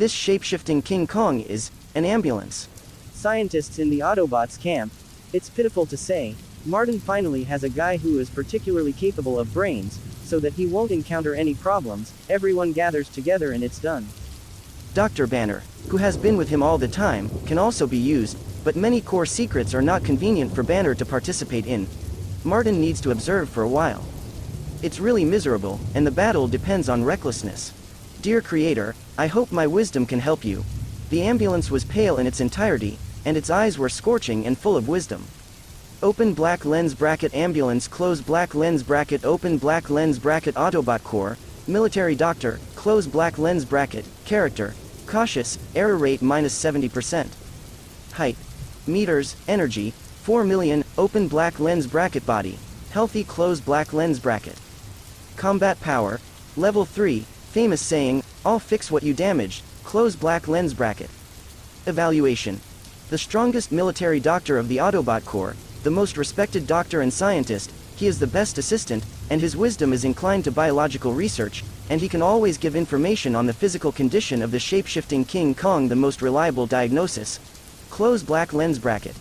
This shape-shifting King Kong is an ambulance. Scientists in the Autobots camp. It's pitiful to say, Martin finally has a guy who is particularly capable of brains, so that he won't encounter any problems. Everyone gathers together and it's done. Dr. Banner, who has been with him all the time, can also be used, but many core secrets are not convenient for Banner to participate in. Martin needs to observe for a while. It's really miserable, and the battle depends on recklessness. Dear Creator, I hope my wisdom can help you. The ambulance was pale in its entirety, and its eyes were scorching and full of wisdom. Open black lens bracket ambulance, close black lens bracket, open black lens bracket, Autobot core, military doctor, close black lens bracket, character, cautious, error rate -70%. Height, meters, energy, 4 million, open black lens bracket, body, healthy, close black lens bracket. Combat power, level 3, famous saying, all fix what you damaged, close black lens bracket. Evaluation. The strongest military doctor of the Autobot Corps, the most respected doctor and scientist, he is the best assistant, and his wisdom is inclined to biological research, and he can always give information on the physical condition of the shape-shifting King Kong, the most reliable diagnosis. Close black lens bracket.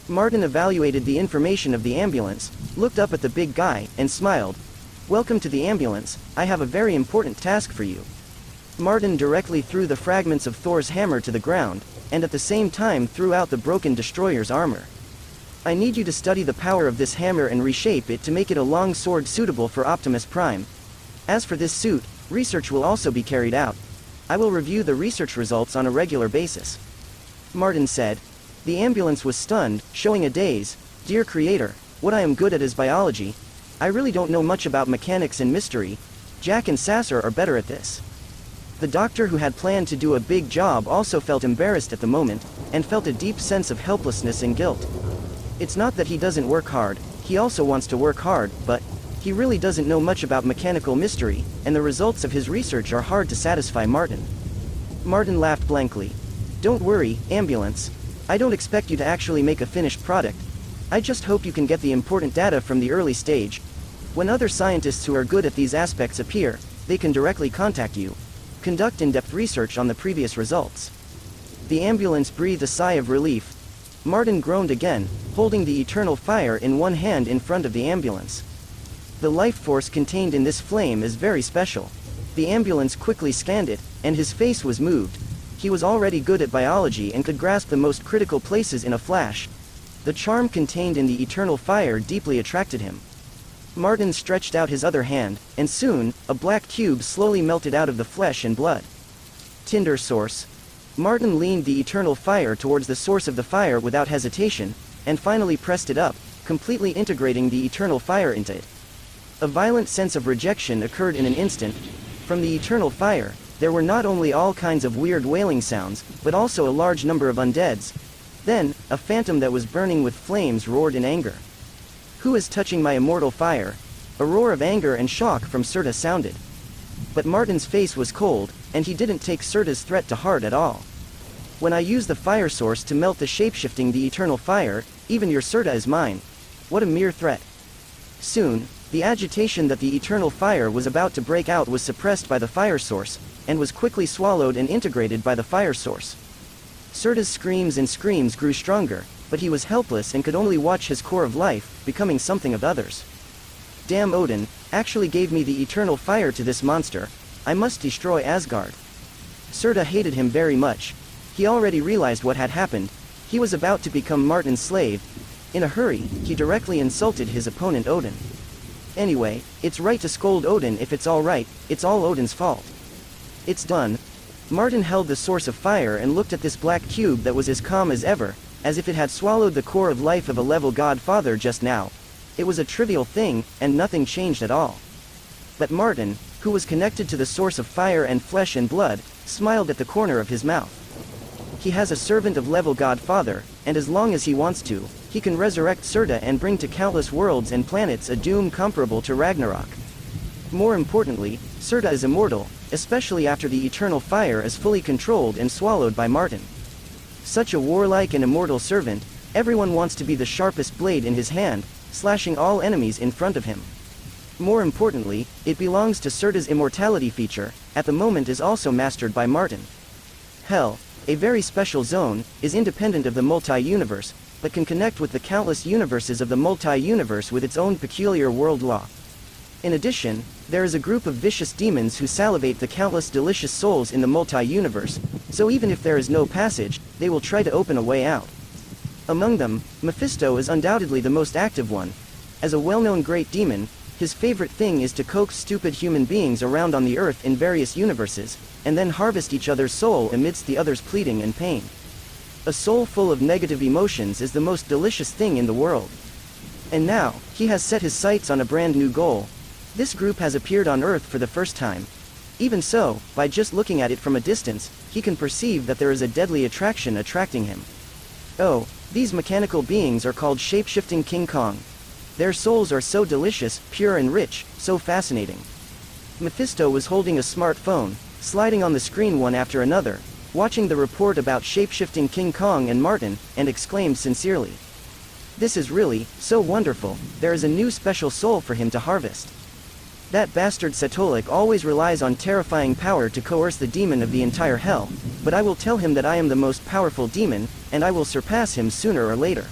Martin evaluated the information of the ambulance, looked up at the big guy, and smiled. Welcome to the ambulance, I have a very important task for you. Martin directly threw the fragments of Thor's hammer to the ground, and at the same time threw out the broken destroyer's armor. I need you to study the power of this hammer and reshape it to make it a long sword suitable for Optimus Prime. As for this suit, research will also be carried out. I will review the research results on a regular basis. Martin said. The ambulance was stunned, showing a daze. Dear Creator, what I am good at is biology. I really don't know much about mechanics and mystery. Jack and Sasser are better at this. The doctor who had planned to do a big job also felt embarrassed at the moment, and felt a deep sense of helplessness and guilt. It's not that he doesn't work hard, he also wants to work hard, but he really doesn't know much about mechanical mystery, and the results of his research are hard to satisfy Martin. Martin laughed blankly. Don't worry, ambulance. I don't expect you to actually make a finished product. I just hope you can get the important data from the early stage. When other scientists who are good at these aspects appear, they can directly contact you. Conduct in-depth research on the previous results. The ambulance breathed a sigh of relief. Martin groaned again, holding the eternal fire in one hand in front of the ambulance. The life force contained in this flame is very special. The ambulance quickly scanned it, and his face was moved. He was already good at biology and could grasp the most critical places in a flash. The charm contained in the eternal fire deeply attracted him. Martin stretched out his other hand, and soon, a black cube slowly melted out of the flesh and blood. Tinder source. Martin leaned the eternal fire towards the source of the fire without hesitation, and finally pressed it up, completely integrating the eternal fire into it. A violent sense of rejection occurred in an instant. From the eternal fire, there were not only all kinds of weird wailing sounds, but also a large number of undeads. Then, a phantom that was burning with flames roared in anger. Who is touching my immortal fire? A roar of anger and shock from Serta sounded. But Martin's face was cold, and he didn't take Serta's threat to heart at all. When I use the fire source to melt the shapeshifting the eternal fire, even your Serta is mine. What a mere threat. Soon, the agitation that the eternal fire was about to break out was suppressed by the fire source, and was quickly swallowed and integrated by the fire source. Serta's screams grew stronger, but he was helpless and could only watch his core of life, becoming something of others. Damn, Odin actually gave me the eternal fire to this monster. I must destroy Asgard. Serta hated him very much. He already realized what had happened. He was about to become Martin's slave. In a hurry, he directly insulted his opponent Odin. Anyway, it's right to scold Odin if it's all right, it's all Odin's fault. It's done. Martin held the source of fire and looked at this black cube that was as calm as ever, as if it had swallowed the core of life of a level godfather just now. It was a trivial thing, and nothing changed at all. But Martin, who was connected to the source of fire and flesh and blood, smiled at the corner of his mouth. He has a servant of level godfather, and as long as he wants to, he can resurrect Serta and bring to countless worlds and planets a doom comparable to Ragnarok. More importantly, Serta is immortal, especially after the eternal fire is fully controlled and swallowed by Martin. Such a warlike and immortal servant, everyone wants to be the sharpest blade in his hand, slashing all enemies in front of him. More importantly, it belongs to Serta's immortality feature, at the moment is also mastered by Martin. Hell, a very special zone, is independent of the multi-universe, but can connect with the countless universes of the multi-universe with its own peculiar world law. In addition, there is a group of vicious demons who salivate the countless delicious souls in the multi-universe, so even if there is no passage, they will try to open a way out. Among them, Mephisto is undoubtedly the most active one. As a well-known great demon, his favorite thing is to coax stupid human beings around on the earth in various universes, and then harvest each other's soul amidst the other's pleading and pain. A soul full of negative emotions is the most delicious thing in the world. And now, he has set his sights on a brand new goal. This group has appeared on Earth for the first time. Even so, by just looking at it from a distance, he can perceive that there is a deadly attraction attracting him. Oh, these mechanical beings are called shape-shifting King Kong. Their souls are so delicious, pure and rich, so fascinating. Mephisto was holding a smartphone, sliding on the screen one after another, watching the report about shape-shifting King Kong and Martin, and exclaimed sincerely. This is really, so wonderful, there is a new special soul for him to harvest. That bastard Satolik always relies on terrifying power to coerce the demon of the entire hell, but I will tell him that I am the most powerful demon, and I will surpass him sooner or later.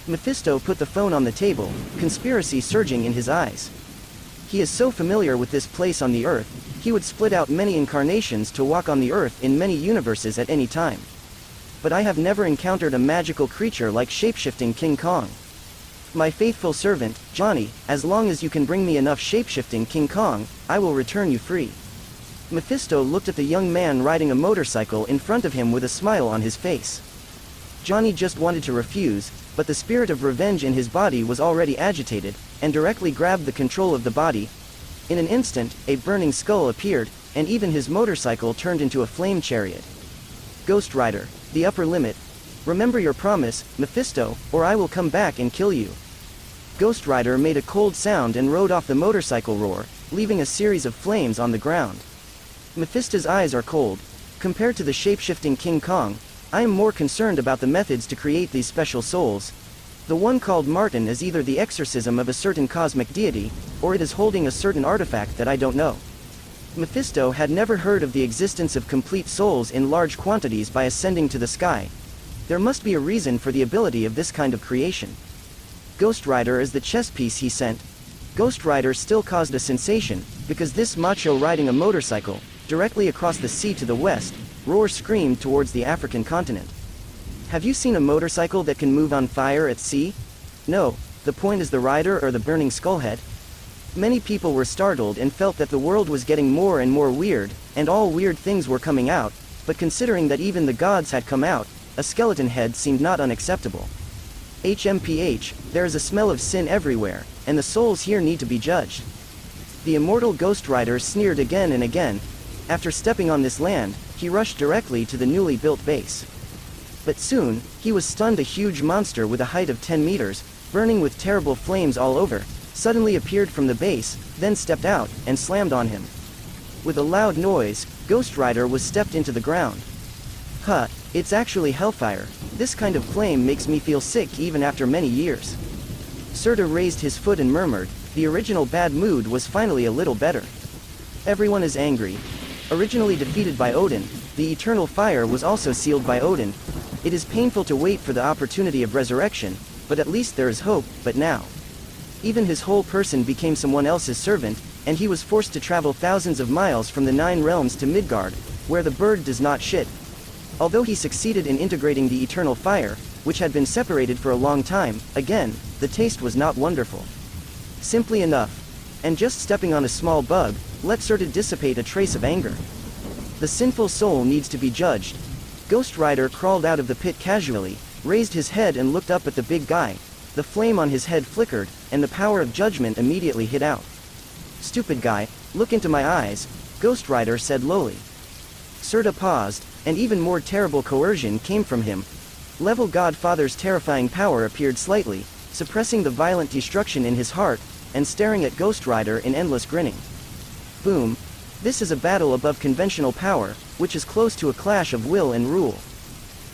Mephisto put the phone on the table, conspiracy surging in his eyes. He is so familiar with this place on the earth, he would split out many incarnations to walk on the earth in many universes at any time. But I have never encountered a magical creature like shapeshifting King Kong. My faithful servant, Johnny, as long as you can bring me enough shapeshifting King Kong, I will return you free. Mephisto looked at the young man riding a motorcycle in front of him with a smile on his face. Johnny just wanted to refuse, but the spirit of revenge in his body was already agitated, and directly grabbed the control of the body. In an instant, a burning skull appeared, and even his motorcycle turned into a flame chariot. Ghost Rider, the upper limit. Remember your promise, Mephisto, or I will come back and kill you. Ghost Rider made a cold sound and rode off the motorcycle roar, leaving a series of flames on the ground. Mephisto's eyes are cold. Compared to the shape-shifting King Kong, I am more concerned about the methods to create these special souls. The one called Martin is either the exorcism of a certain cosmic deity, or it is holding a certain artifact that I don't know. Mephisto had never heard of the existence of complete souls in large quantities by ascending to the sky. There must be a reason for the ability of this kind of creation. Ghost Rider is the chess piece he sent. Ghost Rider still caused a sensation, because this macho riding a motorcycle, directly across the sea to the west, screamed towards the African continent. Have you seen a motorcycle that can move on fire at sea? No, the point is the rider or the burning skullhead. Many people were startled and felt that the world was getting more and more weird, and all weird things were coming out, but considering that even the gods had come out, a skeleton head seemed not unacceptable. HMPH, there is a smell of sin everywhere, and the souls here need to be judged. The immortal Ghost Rider sneered again and again. After stepping on this land, he rushed directly to the newly built base. But soon, he was stunned. A huge monster with a height of 10 meters, burning with terrible flames all over, suddenly appeared from the base, then stepped out, and slammed on him. With a loud noise, Ghost Rider was stepped into the ground. Huh, it's actually hellfire. This kind of flame makes me feel sick even after many years. Surta raised his foot and murmured, the original bad mood was finally a little better. Everyone is angry. Originally defeated by Odin, the eternal fire was also sealed by Odin. It is painful to wait for the opportunity of resurrection, but at least there is hope. But now, even his whole person became someone else's servant, and he was forced to travel thousands of miles from the 9 realms to Midgard, where the bird does not shit. Although he succeeded in integrating the eternal fire, which had been separated for a long time, again, the taste was not wonderful. Simply enough. And just stepping on a small bug, let Surta dissipate a trace of anger. The sinful soul needs to be judged. Ghost Rider crawled out of the pit casually, raised his head and looked up at the big guy. The flame on his head flickered, and the power of judgment immediately hit out. Stupid guy, look into my eyes, Ghost Rider said lowly. Surta paused, and even more terrible coercion came from him. Level Godfather's terrifying power appeared slightly, suppressing the violent destruction in his heart, and staring at Ghost Rider in endless grinning. Boom. This is a battle above conventional power, which is close to a clash of will and rule.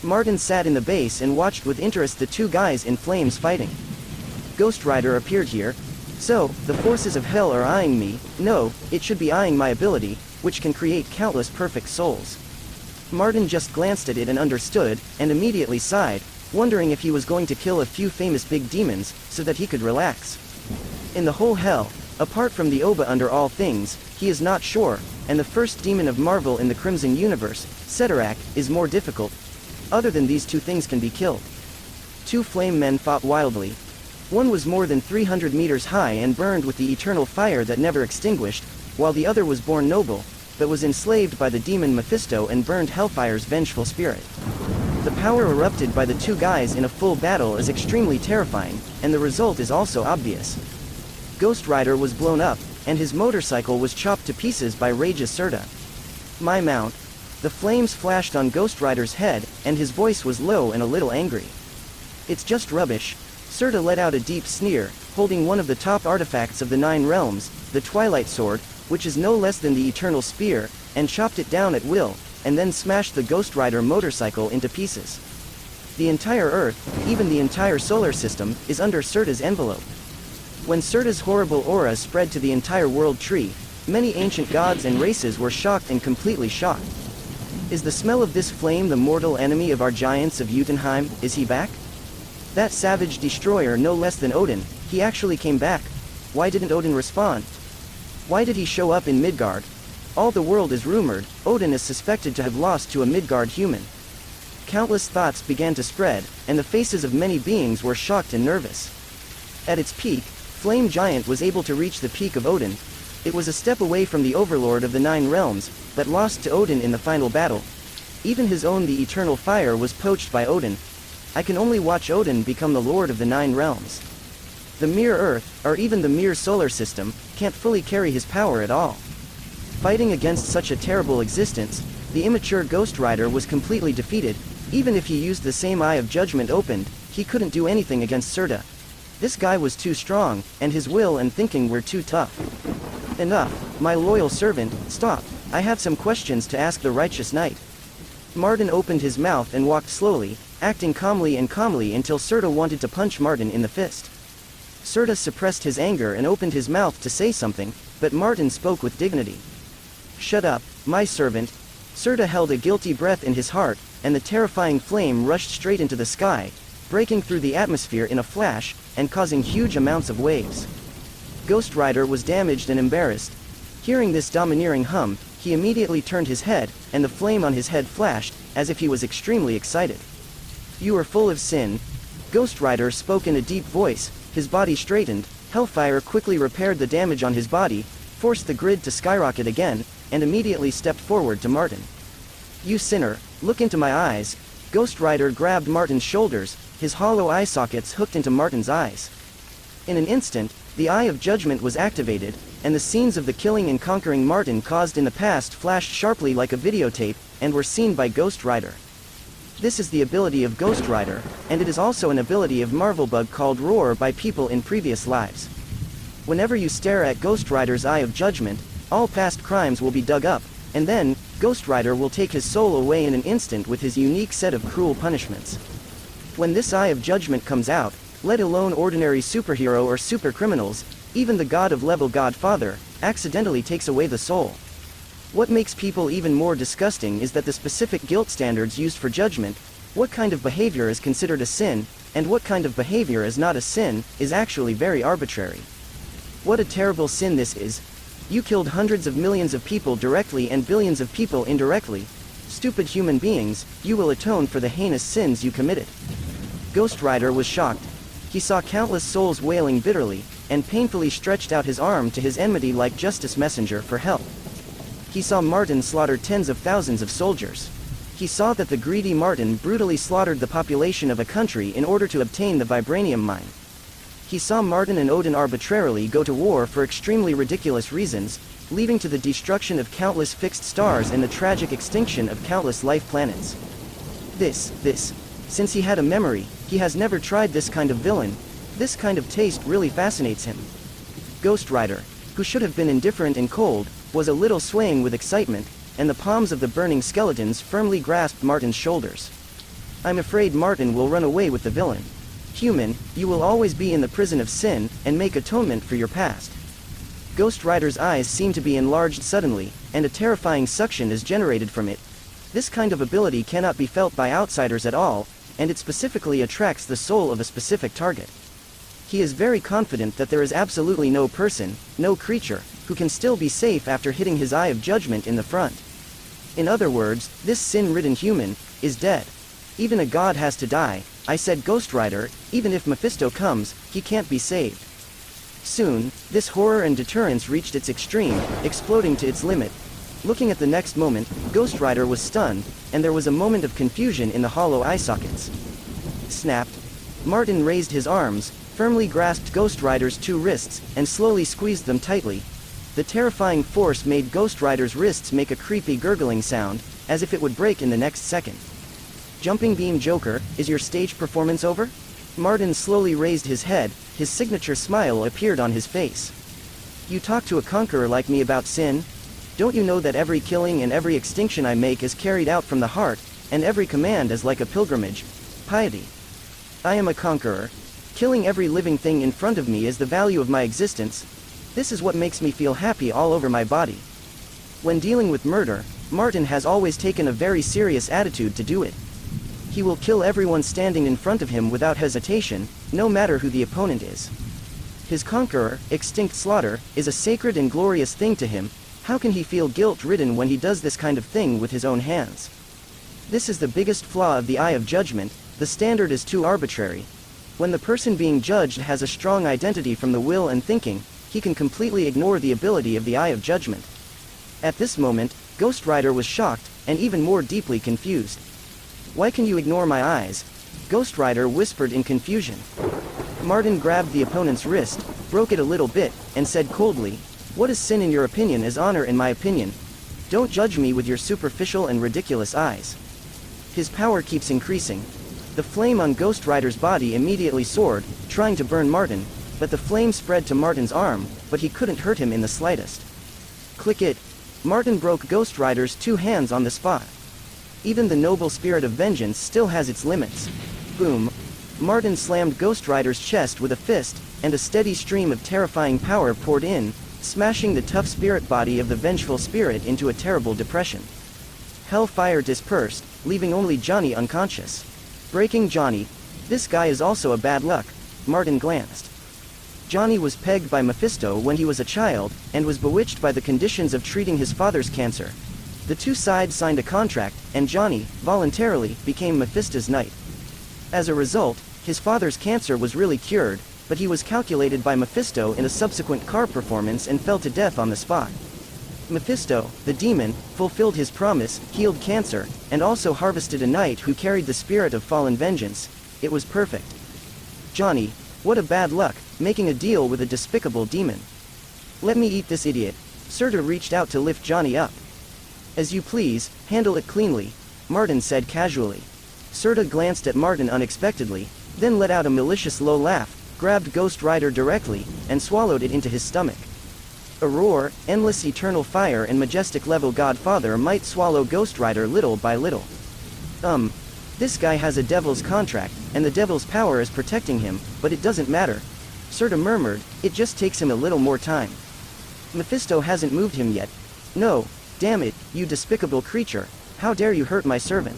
Martin sat in the base and watched with interest the two guys in flames fighting. Ghost Rider appeared here. So, the forces of hell are eyeing me. No, it should be eyeing my ability, which can create countless perfect souls. Martin just glanced at it and understood, and immediately sighed, wondering if he was going to kill a few famous big demons, so that he could relax. In the whole hell, apart from the Oba under all things, he is not sure, and the first demon of Marvel in the Crimson Universe, Ceterak, is more difficult. Other than these two things can be killed. Two flame men fought wildly. One was more than 300 meters high and burned with the eternal fire that never extinguished, while the other was born noble, but was enslaved by the demon Mephisto and burned Hellfire's vengeful spirit. The power erupted by the two guys in a full battle is extremely terrifying, and the result is also obvious. Ghost Rider was blown up, and his motorcycle was chopped to pieces by Rage's Serta. My mount. The flames flashed on Ghost Rider's head, and his voice was low and a little angry. It's just rubbish. Serta let out a deep sneer, holding one of the top artifacts of the Nine Realms, the Twilight Sword, which is no less than the Eternal Spear, and chopped it down at will, and then smashed the Ghost Rider motorcycle into pieces. The entire Earth, even the entire solar system, is under Serta's envelope. When Serta's horrible aura spread to the entire world tree, many ancient gods and races were shocked and completely shocked. Is the smell of this flame the mortal enemy of our giants of Jotunheim? Is he back? That savage destroyer no less than Odin, he actually came back. Why didn't Odin respond? Why did he show up in Midgard? All the world is rumored, Odin is suspected to have lost to a Midgard human. Countless thoughts began to spread, and the faces of many beings were shocked and nervous. At its peak, Flame Giant was able to reach the peak of Odin. It was a step away from the Overlord of the Nine Realms, but lost to Odin in the final battle. Even his own the Eternal Fire was poached by Odin. I can only watch Odin become the Lord of the Nine Realms. The mere Earth, or even the mere solar system, can't fully carry his power at all. Fighting against such a terrible existence, the immature Ghost Rider was completely defeated. Even if he used the same Eye of Judgment opened, he couldn't do anything against Serta. This guy was too strong, and his will and thinking were too tough. Enough, my loyal servant, stop. I have some questions to ask the righteous knight. Martin opened his mouth and walked slowly, acting calmly until Serta wanted to punch Martin in the fist. Serta suppressed his anger and opened his mouth to say something, but Martin spoke with dignity. Shut up, my servant. Serta held a guilty breath in his heart, and the terrifying flame rushed straight into the sky, breaking through the atmosphere in a flash, and causing huge amounts of waves. Ghost Rider was damaged and embarrassed. Hearing this domineering hum, he immediately turned his head, and the flame on his head flashed, as if he was extremely excited. You are full of sin. Ghost Rider spoke in a deep voice, his body straightened, Hellfire quickly repaired the damage on his body, forced the grid to skyrocket again, and immediately stepped forward to Martin. You sinner, look into my eyes. Ghost Rider grabbed Martin's shoulders, his hollow eye sockets hooked into Martin's eyes. In an instant, the Eye of Judgment was activated, and the scenes of the killing and conquering Martin caused in the past flashed sharply like a videotape, and were seen by Ghost Rider. This is the ability of Ghost Rider, and it is also an ability of Marvelbug called Roar by people in previous lives. Whenever you stare at Ghost Rider's Eye of Judgment, all past crimes will be dug up, and then, Ghost Rider will take his soul away in an instant with his unique set of cruel punishments. When this Eye of Judgment comes out, let alone ordinary superhero or supercriminals, even the god of level Godfather, accidentally takes away the soul. What makes people even more disgusting is that the specific guilt standards used for judgment, what kind of behavior is considered a sin, and what kind of behavior is not a sin, is actually very arbitrary. What a terrible sin this is. You killed hundreds of millions of people directly and billions of people indirectly. Stupid human beings, you will atone for the heinous sins you committed. Ghost Rider was shocked. He saw countless souls wailing bitterly, and painfully stretched out his arm to his enmity-like justice messenger for help. He saw Martin slaughter tens of thousands of soldiers. He saw that the greedy Martin brutally slaughtered the population of a country in order to obtain the vibranium mine. He saw Martin and Odin arbitrarily go to war for extremely ridiculous reasons, leading to the destruction of countless fixed stars and the tragic extinction of countless life planets. Since he had a memory, he has never tried this kind of villain. This kind of taste really fascinates him. Ghost Rider, who should have been indifferent and cold, was a little swaying with excitement, and the palms of the burning skeletons firmly grasped Martin's shoulders. I'm afraid Martin will run away with the villain. Human, you will always be in the prison of sin, and make atonement for your past. Ghost Rider's eyes seem to be enlarged suddenly, and a terrifying suction is generated from it. This kind of ability cannot be felt by outsiders at all, and it specifically attracts the soul of a specific target. He is very confident that there is absolutely no person, no creature, who can still be safe after hitting his eye of judgment in the front. In other words, this sin-ridden human is dead. Even a god has to die, I said Ghost Rider, even if Mephisto comes, he can't be saved. Soon, this horror and deterrence reached its extreme, exploding to its limit. Looking at the next moment, Ghost Rider was stunned, and there was a moment of confusion in the hollow eye sockets. Snapped. Martin raised his arms, firmly grasped Ghost Rider's two wrists, and slowly squeezed them tightly. The terrifying force made Ghost Rider's wrists make a creepy gurgling sound, as if it would break in the next second. Jumping Beam Joker, is your stage performance over? Martin slowly raised his head, his signature smile appeared on his face. You talk to a conqueror like me about sin? Don't you know that every killing and every extinction I make is carried out from the heart, and every command is like a pilgrimage? Piety. I am a conqueror. Killing every living thing in front of me is the value of my existence. This is what makes me feel happy all over my body. When dealing with murder, Martin has always taken a very serious attitude to do it. He will kill everyone standing in front of him without hesitation, no matter who the opponent is. His conqueror, extinct slaughter, is a sacred and glorious thing to him. How can he feel guilt-ridden when he does this kind of thing with his own hands? This is the biggest flaw of the Eye of Judgment. The standard is too arbitrary. When the person being judged has a strong identity from the will and thinking, he can completely ignore the ability of the Eye of Judgment. At this moment, Ghost Rider was shocked, and even more deeply confused. Why can you ignore my eyes? Ghost Rider whispered in confusion. Martin grabbed the opponent's wrist, broke it a little bit, and said coldly, "What is sin in your opinion is honor in my opinion. Don't judge me with your superficial and ridiculous eyes." His power keeps increasing. The flame on Ghost Rider's body immediately soared, trying to burn Martin, but the flame spread to Martin's arm, but he couldn't hurt him in the slightest. Click it. Martin broke Ghost Rider's two hands on the spot. Even the noble spirit of vengeance still has its limits. Boom. Martin slammed Ghost Rider's chest with a fist, and a steady stream of terrifying power poured in, smashing the tough spirit body of the vengeful spirit into a terrible depression. Hellfire dispersed, leaving only Johnny unconscious. Breaking Johnny. This guy is also a bad luck. Martin glanced. Johnny was pegged by Mephisto when he was a child, and was bewitched by the conditions of treating his father's cancer. The two sides signed a contract, and Johnny, voluntarily, became Mephisto's knight. As a result, his father's cancer was really cured, but he was calculated by Mephisto in a subsequent car performance and fell to death on the spot. Mephisto, the demon, fulfilled his promise, healed cancer, and also harvested a knight who carried the spirit of fallen vengeance. It was perfect. Johnny, what a bad luck, making a deal with a despicable demon. Let me eat this idiot. Serta reached out to lift Johnny up. As you please, handle it cleanly, Martin said casually. Serta glanced at Martin unexpectedly, then let out a malicious low laugh, grabbed Ghost Rider directly, and swallowed it into his stomach. A roar, endless eternal fire and majestic level Godfather might swallow Ghost Rider little by little. This guy has a devil's contract, and the devil's power is protecting him, but it doesn't matter. Serta murmured, it just takes him a little more time. Mephisto hasn't moved him yet. No, damn it, you despicable creature, how dare you hurt my servant.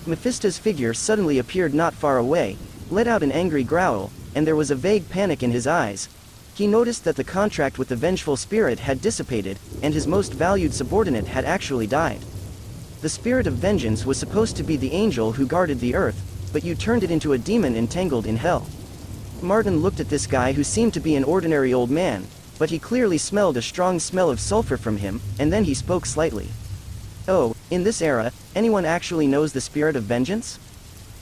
Mephisto's figure suddenly appeared not far away, let out an angry growl, and there was a vague panic in his eyes. He noticed that the contract with the vengeful spirit had dissipated, and his most valued subordinate had actually died. The spirit of vengeance was supposed to be the angel who guarded the earth, but you turned it into a demon entangled in hell. Martin looked at this guy who seemed to be an ordinary old man, but he clearly smelled a strong smell of sulfur from him, and then he spoke slightly. Oh, in this era, anyone actually knows the spirit of vengeance?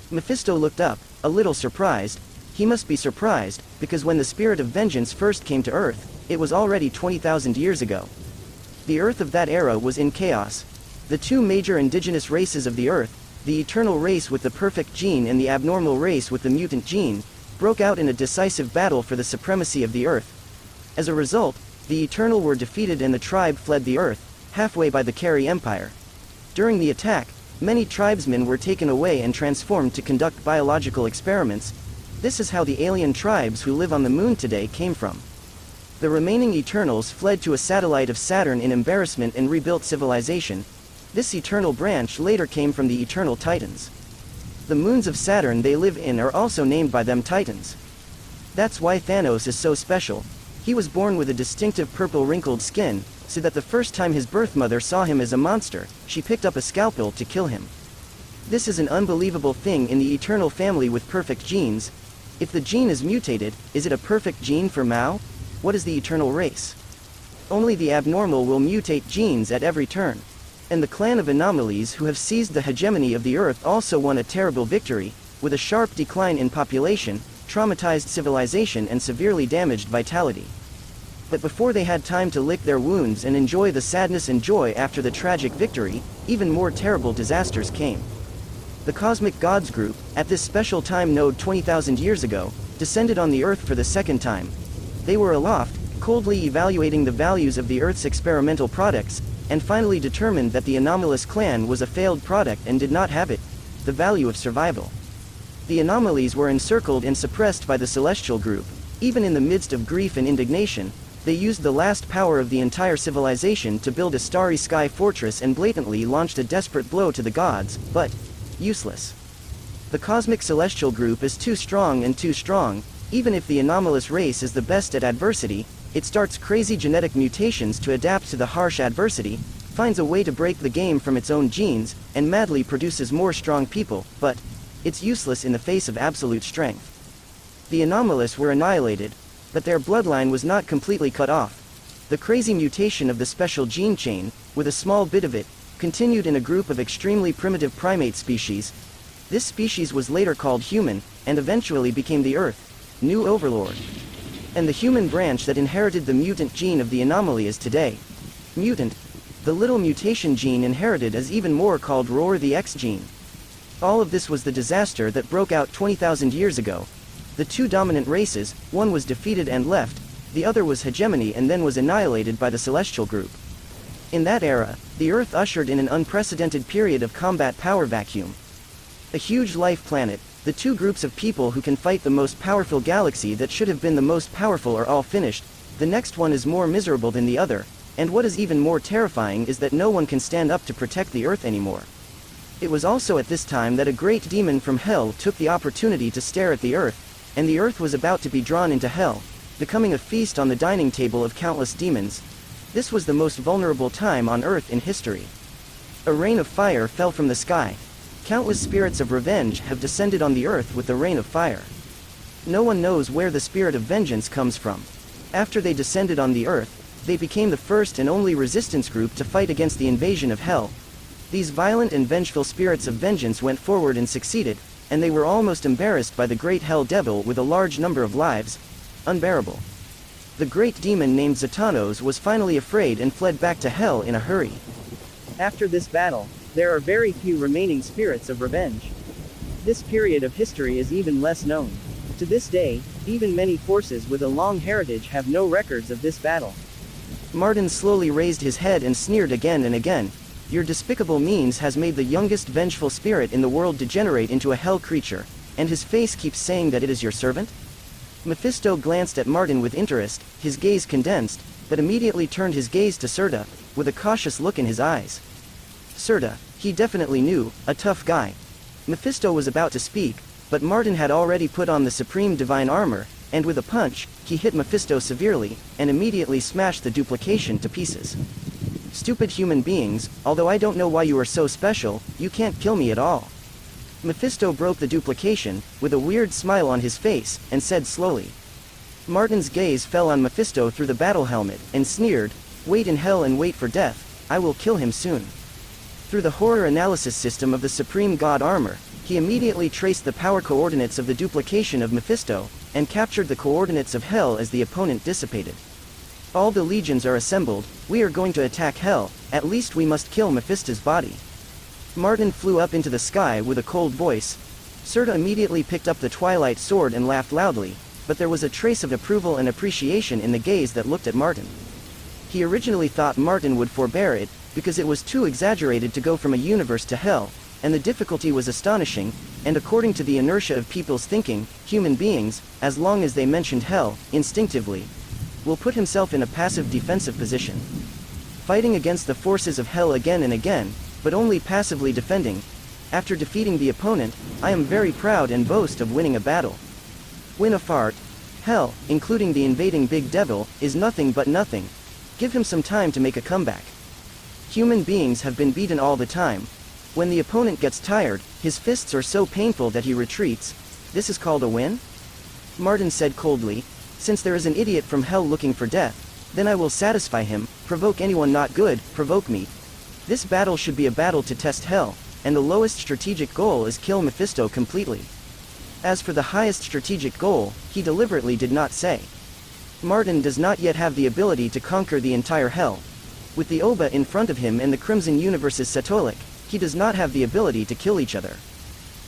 Mephisto looked up, a little surprised. He must be surprised, because when the spirit of vengeance first came to Earth, it was already 20,000 years ago. The Earth of that era was in chaos. The two major indigenous races of the Earth, the eternal race with the perfect gene and the abnormal race with the mutant gene, broke out in a decisive battle for the supremacy of the Earth. As a result, the Eternal were defeated and the tribe fled the Earth, halfway by the Kari Empire. During the attack, many tribesmen were taken away and transformed to conduct biological experiments. This is how the alien tribes who live on the moon today came from. The remaining Eternals fled to a satellite of Saturn in embarrassment and rebuilt civilization. This eternal branch later came from the eternal Titans. The moons of Saturn they live in are also named by them Titans. That's why Thanos is so special. He was born with a distinctive purple wrinkled skin, so that the first time his birth mother saw him as a monster, she picked up a scalpel to kill him. This is an unbelievable thing in the eternal family with perfect genes. If the gene is mutated, is it a perfect gene for Mao? What is the eternal race? Only the abnormal will mutate genes at every turn. And the clan of anomalies who have seized the hegemony of the Earth also won a terrible victory, with a sharp decline in population, traumatized civilization and severely damaged vitality. But before they had time to lick their wounds and enjoy the sadness and joy after the tragic victory, even more terrible disasters came. The Cosmic Gods group, at this special time node 20,000 years ago, descended on the Earth for the second time. They were aloft, coldly evaluating the values of the Earth's experimental products, and finally determined that the anomalous clan was a failed product and did not have the value of survival. The anomalies were encircled and suppressed by the Celestial group. Even in the midst of grief and indignation, they used the last power of the entire civilization to build a starry sky fortress and blatantly launched a desperate blow to the gods, but useless. The Cosmic Celestial group is too strong and too strong. Even if the anomalous race is the best at adversity, it starts crazy genetic mutations to adapt to the harsh adversity, finds a way to break the game from its own genes, and madly produces more strong people, but it's useless in the face of absolute strength. The anomalous were annihilated, but their bloodline was not completely cut off. The crazy mutation of the special gene chain, with a small bit of it, continued in a group of extremely primitive primate species. This species was later called human, and eventually became the Earth, new overlord. And the human branch that inherited the mutant gene of the anomaly is today. Mutant. The little mutation gene inherited is even more called Roar the X gene. All of this was the disaster that broke out 20,000 years ago. The two dominant races, one was defeated and left, the other was hegemony and then was annihilated by the Celestial group. In that era, the Earth ushered in an unprecedented period of combat power vacuum. A huge life planet, the two groups of people who can fight the most powerful galaxy that should have been the most powerful are all finished, the next one is more miserable than the other, and what is even more terrifying is that no one can stand up to protect the Earth anymore. It was also at this time that a great demon from Hell took the opportunity to stare at the Earth, and the Earth was about to be drawn into Hell, becoming a feast on the dining table of countless demons. This was the most vulnerable time on Earth in history. A rain of fire fell from the sky. Countless spirits of revenge have descended on the Earth with the rain of fire. No one knows where the spirit of vengeance comes from. After they descended on the Earth, they became the first and only resistance group to fight against the invasion of Hell. These violent and vengeful spirits of vengeance went forward and succeeded, and they were almost embarrassed by the great Hell Devil with a large number of lives. Unbearable. The great demon named Zatanos was finally afraid and fled back to Hell in a hurry. After this battle, there are very few remaining spirits of revenge. This period of history is even less known. To this day, even many forces with a long heritage have no records of this battle. Martin slowly raised his head and sneered again and again. Your despicable means has made the youngest vengeful spirit in the world degenerate into a hell creature, and his face keeps saying that it is your servant? Mephisto glanced at Martin with interest, his gaze condensed, but immediately turned his gaze to Serta, with a cautious look in his eyes. Serta, he definitely knew, a tough guy. Mephisto was about to speak, but Martin had already put on the supreme divine armor, and with a punch, he hit Mephisto severely, and immediately smashed the duplication to pieces. Stupid human beings, although I don't know why you are so special, you can't kill me at all. Mephisto broke the duplication, with a weird smile on his face, and said slowly. Martin's gaze fell on Mephisto through the battle helmet, and sneered, wait in hell and wait for death, I will kill him soon. Through the horror analysis system of the Supreme God armor, he immediately traced the power coordinates of the duplication of Mephisto, and captured the coordinates of Hell as the opponent dissipated. All the legions are assembled, we are going to attack Hell, at least we must kill Mephisto's body. Martin flew up into the sky with a cold voice. Serta immediately picked up the Twilight Sword and laughed loudly, but there was a trace of approval and appreciation in the gaze that looked at Martin. He originally thought Martin would forbear it, because it was too exaggerated to go from a universe to Hell, and the difficulty was astonishing, and according to the inertia of people's thinking, human beings, as long as they mentioned Hell, instinctively, will put himself in a passive defensive position. Fighting against the forces of Hell again and again, but only passively defending. After defeating the opponent, I am very proud and boast of winning a battle. Win a fart. Hell, including the invading big devil, is nothing but nothing. Give him some time to make a comeback. Human beings have been beaten all the time. When the opponent gets tired, his fists are so painful that he retreats. This is called a win? Martin said coldly. Since there is an idiot from hell looking for death, then I will satisfy him. Provoke anyone not good, provoke me. This battle should be a battle to test hell, and the lowest strategic goal is kill Mephisto completely. As for the highest strategic goal, he deliberately did not say. Martin does not yet have the ability to conquer the entire hell. With the Oba in front of him and the Crimson Universe's Satolik, he does not have the ability to kill each other.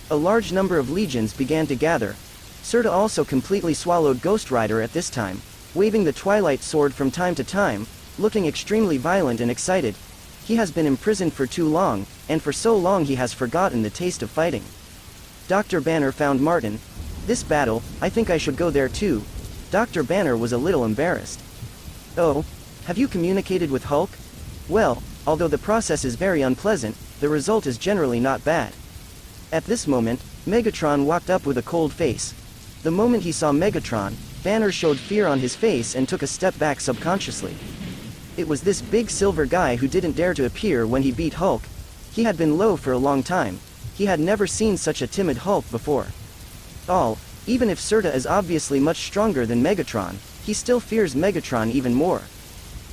A large number of legions began to gather. Serta also completely swallowed Ghost Rider at this time, waving the Twilight Sword from time to time, looking extremely violent and excited. He has been imprisoned for too long, and for so long he has forgotten the taste of fighting. Dr. Banner found Martin. This battle, I think I should go there too. Dr. Banner was a little embarrassed. Oh, have you communicated with Hulk? Well, although the process is very unpleasant, the result is generally not bad. At this moment, Megatron walked up with a cold face. The moment he saw Megatron, Banner showed fear on his face and took a step back subconsciously. It was this big silver guy who didn't dare to appear when he beat Hulk. He had been low for a long time. He had never seen such a timid Hulk before. Even if Serta is obviously much stronger than Megatron, he still fears Megatron even more.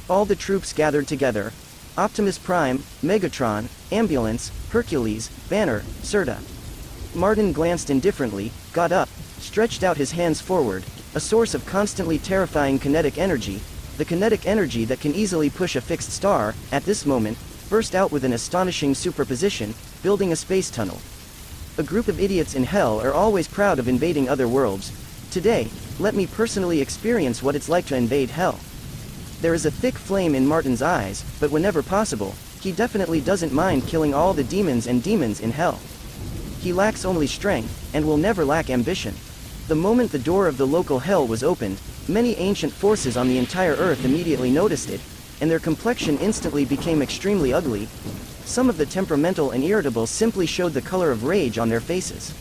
All the troops gathered together. Optimus Prime, Megatron, Ambulance, Hercules, Banner, Serta. Martin glanced indifferently, got up, stretched out his hands forward, a source of constantly terrifying kinetic energy, the kinetic energy that can easily push a fixed star, at this moment, burst out with an astonishing superposition, building a space tunnel. A group of idiots in hell are always proud of invading other worlds. Today, let me personally experience what it's like to invade hell. There is a thick flame in Martin's eyes, but whenever possible, he definitely doesn't mind killing all the demons in hell. He lacks only strength, and will never lack ambition. The moment the door of the local hell was opened, many ancient forces on the entire earth immediately noticed it, and their complexion instantly became extremely ugly. Some of the temperamental and irritable simply showed the color of rage on their faces.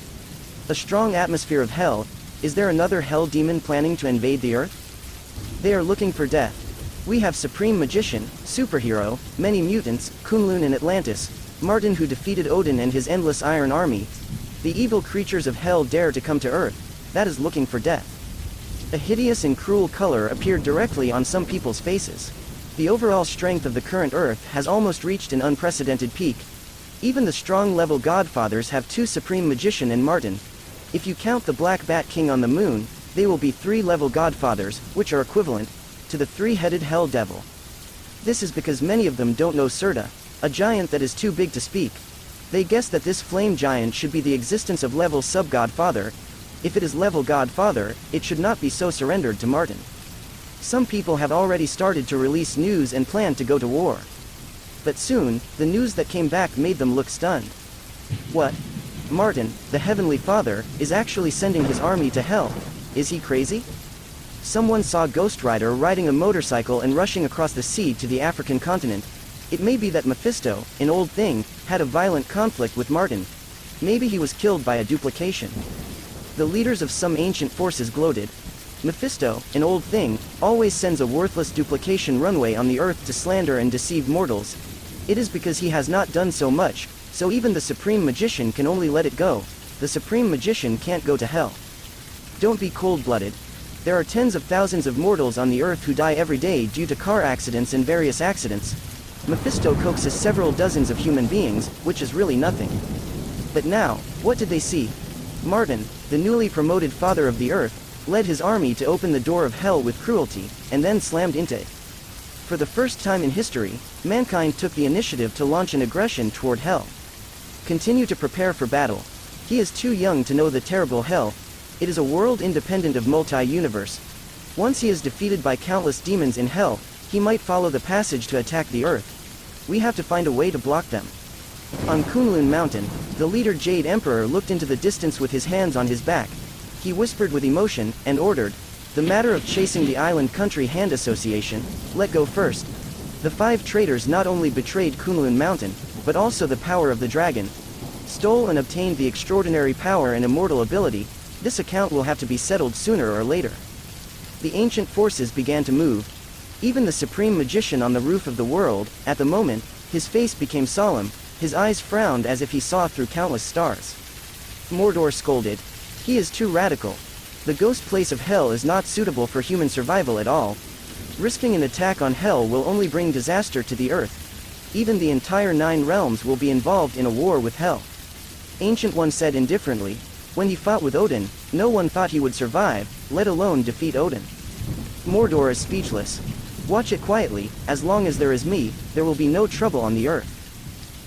A strong atmosphere of hell. Is there another hell demon planning to invade the earth? They are looking for death. We have Supreme Magician, Superhero, many mutants, Kunlun and Atlantis, Martin who defeated Odin and his endless iron army. The evil creatures of hell dare to come to earth. That is looking for death. A hideous and cruel color appeared directly on some people's faces. The overall strength of the current Earth has almost reached an unprecedented peak. Even the strong-level Godfathers have 2 Supreme Magician and Martin. If you count the Black Bat King on the moon, they will be 3-level Godfathers, which are equivalent to the 3-headed Hell Devil. This is because many of them don't know Serta, a giant that is too big to speak. They guess that this flame giant should be the existence of level Sub-Godfather. If it is level Godfather, it should not be so surrendered to Martin. Some people have already started to release news and plan to go to war. But soon, the news that came back made them look stunned. What? Martin, the Heavenly Father, is actually sending his army to hell. Is he crazy? Someone saw Ghost Rider riding a motorcycle and rushing across the sea to the African continent. It may be that Mephisto, an old thing, had a violent conflict with Martin. Maybe he was killed by a duplication. The leaders of some ancient forces gloated. Mephisto, an old thing, always sends a worthless duplication runway on the earth to slander and deceive mortals. It is because he has not done so much, so even the Supreme Magician can only let it go. The Supreme Magician can't go to hell. Don't be cold-blooded. There are tens of thousands of mortals on the earth who die every day due to car accidents and various accidents. Mephisto coaxes several dozens of human beings, which is really nothing. But now, what did they see? Martin, the newly promoted father of the earth, led his army to open the door of hell with cruelty, and then slammed into it. For the first time in history, mankind took the initiative to launch an aggression toward hell. Continue to prepare for battle. He is too young to know the terrible hell. It is a world independent of multi-universe. Once he is defeated by countless demons in hell, he might follow the passage to attack the earth. We have to find a way to block them. On Kunlun Mountain, the leader Jade Emperor looked into the distance with his hands on his back. He whispered with emotion, and ordered, "The matter of chasing the Island Country Hand Association, let go first." The 5 traitors not only betrayed Kunlun Mountain, but also the power of the dragon. Stole and obtained the extraordinary power and immortal ability. This account will have to be settled sooner or later. The ancient forces began to move. Even the supreme magician on the roof of the world, at the moment, his face became solemn, his eyes frowned as if he saw through countless stars. Mordor scolded. He is too radical. The ghost place of hell is not suitable for human survival at all. Risking an attack on hell will only bring disaster to the earth. Even the entire 9 realms will be involved in a war with hell. Ancient One said indifferently. When he fought with Odin, no one thought he would survive, let alone defeat Odin. Mordor is speechless. Watch it quietly, as long as there is me, there will be no trouble on the earth.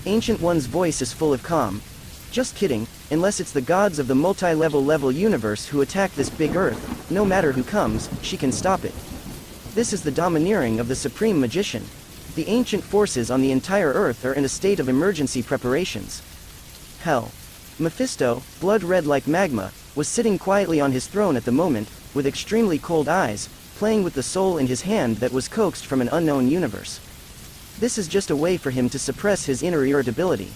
Ancient One's voice is full of calm. Just kidding, unless it's the gods of the multi-level universe who attack this big earth, no matter who comes, she can stop it. This is the domineering of the supreme magician. The ancient forces on the entire earth are in a state of emergency preparations. Hell. Mephisto, blood red like magma, was sitting quietly on his throne at the moment, with extremely cold eyes, playing with the soul in his hand that was coaxed from an unknown universe. This is just a way for him to suppress his inner irritability.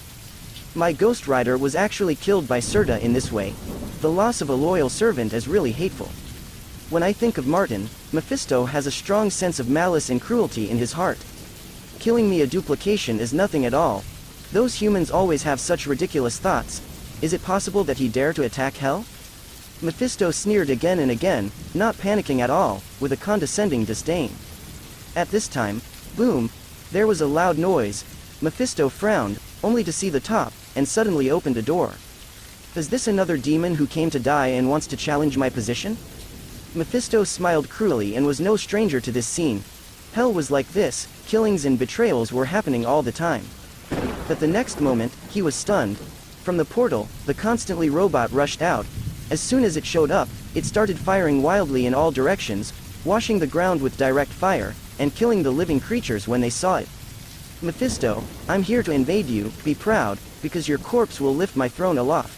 My Ghost Rider was actually killed by Serta in this way. The loss of a loyal servant is really hateful. When I think of Martin, Mephisto has a strong sense of malice and cruelty in his heart. Killing me a duplication is nothing at all. Those humans always have such ridiculous thoughts. Is it possible that he dare to attack hell? Mephisto sneered again and again, not panicking at all, with a condescending disdain. At this time, boom, there was a loud noise. Mephisto frowned, only to see the top, and suddenly opened a door. Is this another demon who came to die and wants to challenge my position? Mephisto smiled cruelly and was no stranger to this scene. Hell was like this, killings and betrayals were happening all the time. But the next moment, he was stunned. From the portal, the constantly robot rushed out. As soon as it showed up, it started firing wildly in all directions, washing the ground with direct fire, and killing the living creatures when they saw it. Mephisto, I'm here to invade you, be proud, because your corpse will lift my throne aloft.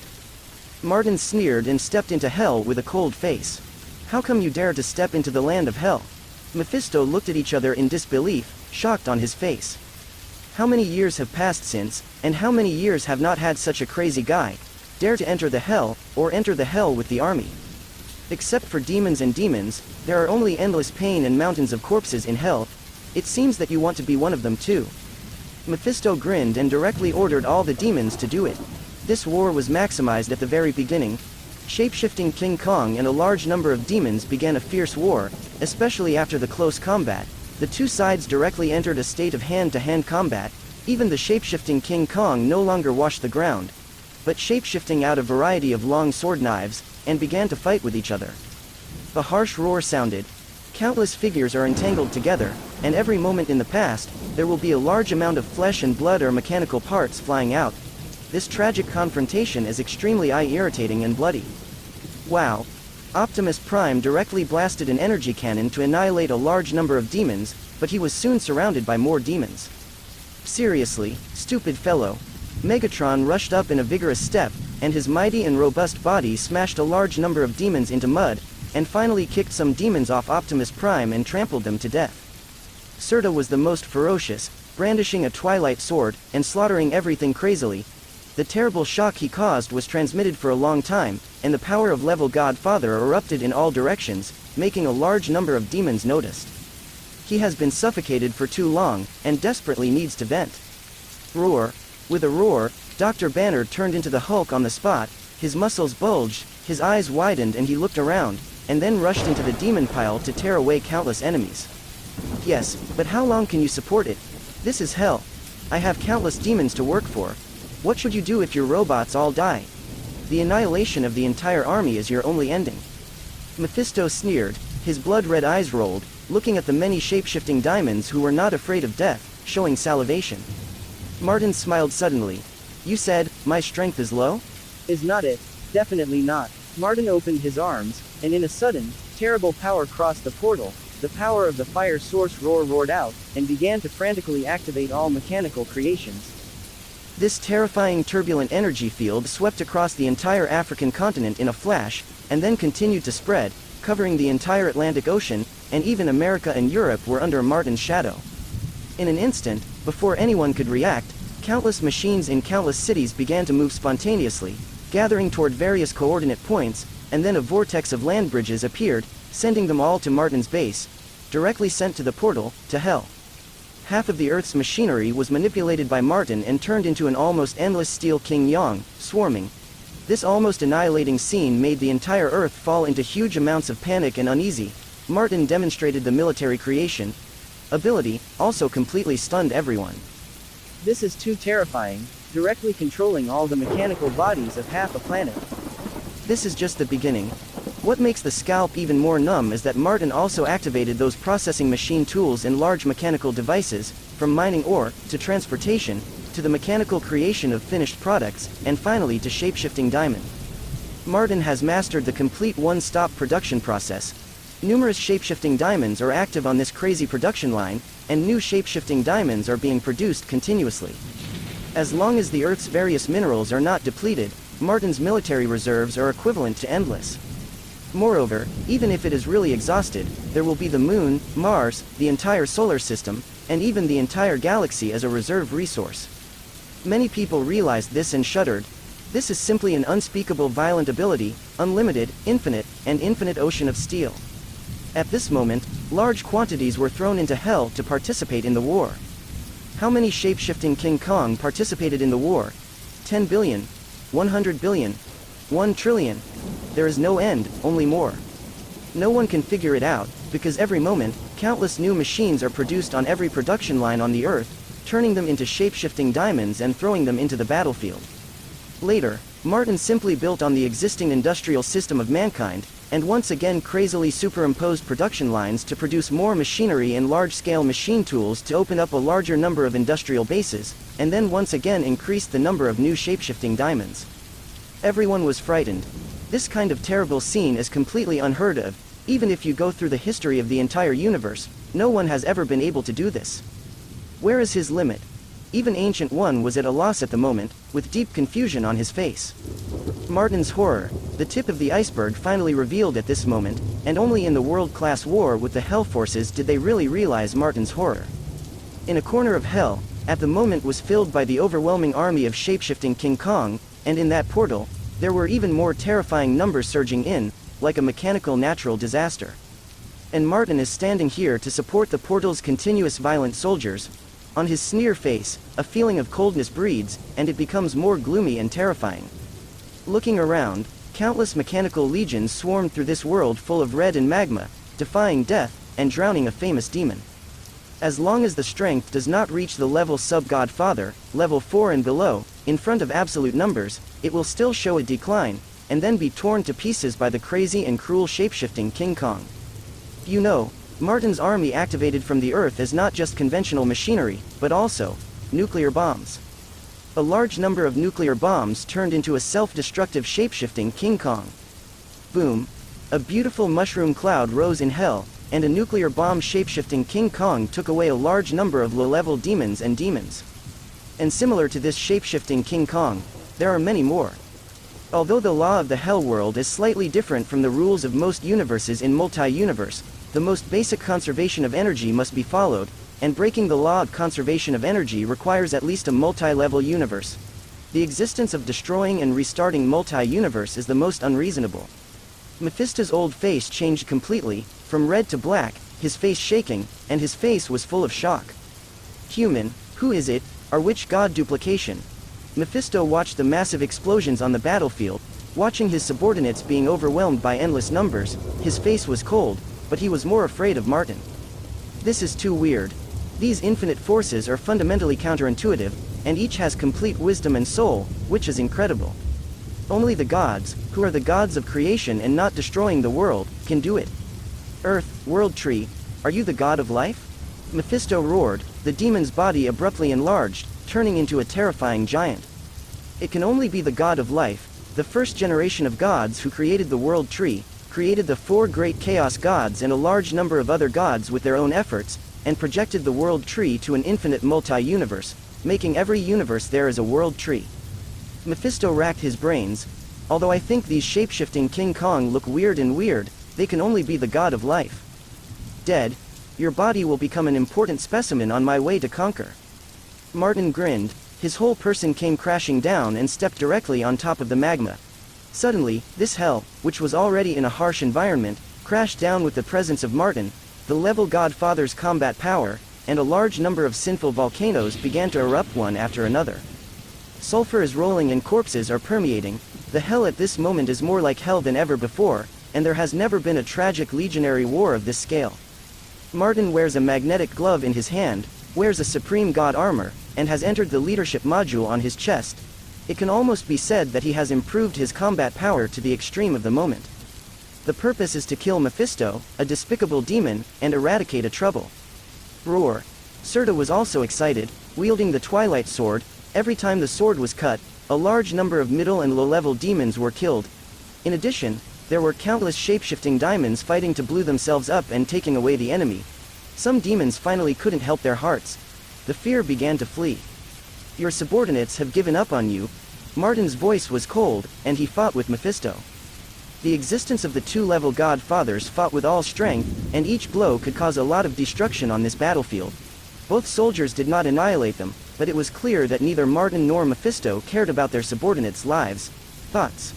Martin sneered and stepped into hell with a cold face. How come you dare to step into the land of hell? Mephisto looked at each other in disbelief, shocked on his face. How many years have passed since, and how many years have not had such a crazy guy dare to enter the hell, or enter the hell with the army? Except for demons and demons, there are only endless pain and mountains of corpses in hell. It seems that you want to be one of them too. Mephisto grinned and directly ordered all the demons to do it. This war was maximized at the very beginning. Shape-shifting King Kong and a large number of demons began a fierce war, especially after the close combat. The two sides directly entered a state of hand-to-hand combat. Even the shape-shifting King Kong no longer washed the ground, but shape-shifting out a variety of long sword knives, and began to fight with each other. A harsh roar sounded. Countless figures are entangled together, and every moment in the past, there will be a large amount of flesh and blood or mechanical parts flying out. This tragic confrontation is extremely eye-irritating and bloody. Wow. Optimus Prime directly blasted an energy cannon to annihilate a large number of demons, but he was soon surrounded by more demons. Seriously, stupid fellow. Megatron rushed up in a vigorous step, and his mighty and robust body smashed a large number of demons into mud, and finally kicked some demons off Optimus Prime and trampled them to death. Serta was the most ferocious, brandishing a twilight sword, and slaughtering everything crazily. The terrible shock he caused was transmitted for a long time, and the power of Level Godfather erupted in all directions, making a large number of demons noticed. He has been suffocated for too long, and desperately needs to vent. Roar. With a roar, Dr. Banner turned into the Hulk on the spot, his muscles bulged, his eyes widened and he looked around, and then rushed into the demon pile to tear away countless enemies. Yes, but how long can you support it? This is hell. I have countless demons to work for. What should you do if your robots all die? The annihilation of the entire army is your only ending. Mephisto sneered, his blood-red eyes rolled, looking at the many shape-shifting diamonds who were not afraid of death, showing salivation. Martin smiled suddenly. You said, my strength is low? Is not it? Definitely not. Martin opened his arms, and in a sudden, terrible power crossed the portal. The power of the fire source roared out, and began to frantically activate all mechanical creations. This terrifying turbulent energy field swept across the entire African continent in a flash, and then continued to spread, covering the entire Atlantic Ocean, and even America and Europe were under Martin's shadow. In an instant, before anyone could react, Countless machines in countless cities began to move spontaneously, gathering toward various coordinate points, and then a vortex of land bridges appeared, sending them all to Martin's base, directly sent to the portal, to Hell. Half of the Earth's machinery was manipulated by Martin and turned into an almost endless steel king yang, swarming. This almost annihilating scene made the entire Earth fall into huge amounts of panic and uneasy. Martin demonstrated the military creation ability, also completely stunned everyone. This is too terrifying, directly controlling all the mechanical bodies of half a planet. This is just the beginning. What makes the scalp even more numb is that Martin also activated those processing machine tools and large mechanical devices, from mining ore, to transportation, to the mechanical creation of finished products, and finally to shapeshifting diamond. Martin has mastered the complete one-stop production process. Numerous shapeshifting diamonds are active on this crazy production line, and new shapeshifting diamonds are being produced continuously. As long as the Earth's various minerals are not depleted, Martin's military reserves are equivalent to endless. Moreover, even if it is really exhausted, there will be the Moon, Mars, the entire solar system, and even the entire galaxy as a reserve resource. Many people realized this and shuddered. This is simply an unspeakable violent ability, unlimited, infinite, and infinite ocean of steel. At this moment, large quantities were thrown into Hell to participate in the war. How many shape-shifting King Kong participated in the war? 10 billion? 100 billion? 1 trillion? There is no end, only more. No one can figure it out, because every moment, countless new machines are produced on every production line on the Earth, turning them into shape-shifting diamonds and throwing them into the battlefield. Later, Martin simply built on the existing industrial system of mankind, and once again crazily superimposed production lines to produce more machinery and large-scale machine tools to open up a larger number of industrial bases, and then once again increased the number of new shape-shifting diamonds. Everyone was frightened. This kind of terrible scene is completely unheard of. Even if you go through the history of the entire universe, no one has ever been able to do this. Where is his limit? Even Ancient One was at a loss at the moment, with deep confusion on his face. Martin's horror, the tip of the iceberg finally revealed at this moment, and only in the world-class war with the Hell forces did they really realize Martin's horror. In a corner of Hell, at the moment was filled by the overwhelming army of shape-shifting King Kong, and in that portal, there were even more terrifying numbers surging in, like a mechanical natural disaster. And Martin is standing here to support the portal's continuous violent soldiers. On his sneer face, a feeling of coldness breeds, and it becomes more gloomy and terrifying. Looking around, countless mechanical legions swarmed through this world full of red and magma, defying death, and drowning a famous demon. As long as the strength does not reach the level Sub-Godfather, level 4 and below, in front of absolute numbers, it will still show a decline, and then be torn to pieces by the crazy and cruel shapeshifting King Kong. You know, Martin's army activated from the Earth is not just conventional machinery, but also nuclear bombs. A large number of nuclear bombs turned into a self-destructive shape-shifting King Kong. Boom! A beautiful mushroom cloud rose in Hell, and a nuclear bomb shape-shifting King Kong took away a large number of low-level demons and demons. And similar to this shape-shifting King Kong, there are many more. Although the law of the Hell world is slightly different from the rules of most universes in multi-universe, the most basic conservation of energy must be followed, and breaking the law of conservation of energy requires at least a multi-level universe. The existence of destroying and restarting multi-universe is the most unreasonable. Mephisto's old face changed completely, from red to black, his face shaking, and his face was full of shock. Human, who is it, or which god duplication? Mephisto watched the massive explosions on the battlefield, watching his subordinates being overwhelmed by endless numbers. His face was cold, but he was more afraid of Martin. This is too weird. These infinite forces are fundamentally counterintuitive, and each has complete wisdom and soul, which is incredible. Only the gods, who are the gods of creation and not destroying the world, can do it. Earth, World Tree, are you the god of life? Mephisto roared, the demon's body abruptly enlarged, turning into a terrifying giant. It can only be the god of life, the first generation of gods who created the World Tree, created the 4 great chaos gods and a large number of other gods with their own efforts, and projected the World Tree to an infinite multi-universe, making every universe there as a World Tree. Mephisto racked his brains. Although I think these shape-shifting King Kong look weird, they can only be the god of life. Dead, your body will become an important specimen on my way to conquer. Martin grinned. His whole person came crashing down and stepped directly on top of the magma. Suddenly, this hell, which was already in a harsh environment, crashed down with the presence of Martin, the level Godfather's combat power, and a large number of sinful volcanoes began to erupt one after another. Sulfur is rolling and corpses are permeating. The hell at this moment is more like hell than ever before, and there has never been a tragic legionary war of this scale. Martin wears a magnetic glove in his hand, wears a supreme god armor, and has entered the leadership module on his chest. It can almost be said that he has improved his combat power to the extreme of the moment. The purpose is to kill Mephisto, a despicable demon, and eradicate a trouble. Roar. Serta was also excited, wielding the Twilight Sword. Every time the sword was cut, a large number of middle and low-level demons were killed. In addition, there were countless shape-shifting diamonds fighting to blow themselves up and taking away the enemy. Some demons finally couldn't help their hearts. The fear began to flee. Your subordinates have given up on you. Martin's voice was cold, and he fought with Mephisto. The existence of the two-level godfathers fought with all strength, and each blow could cause a lot of destruction on this battlefield. Both soldiers did not annihilate them, but it was clear that neither Martin nor Mephisto cared about their subordinates' lives. Thoughts.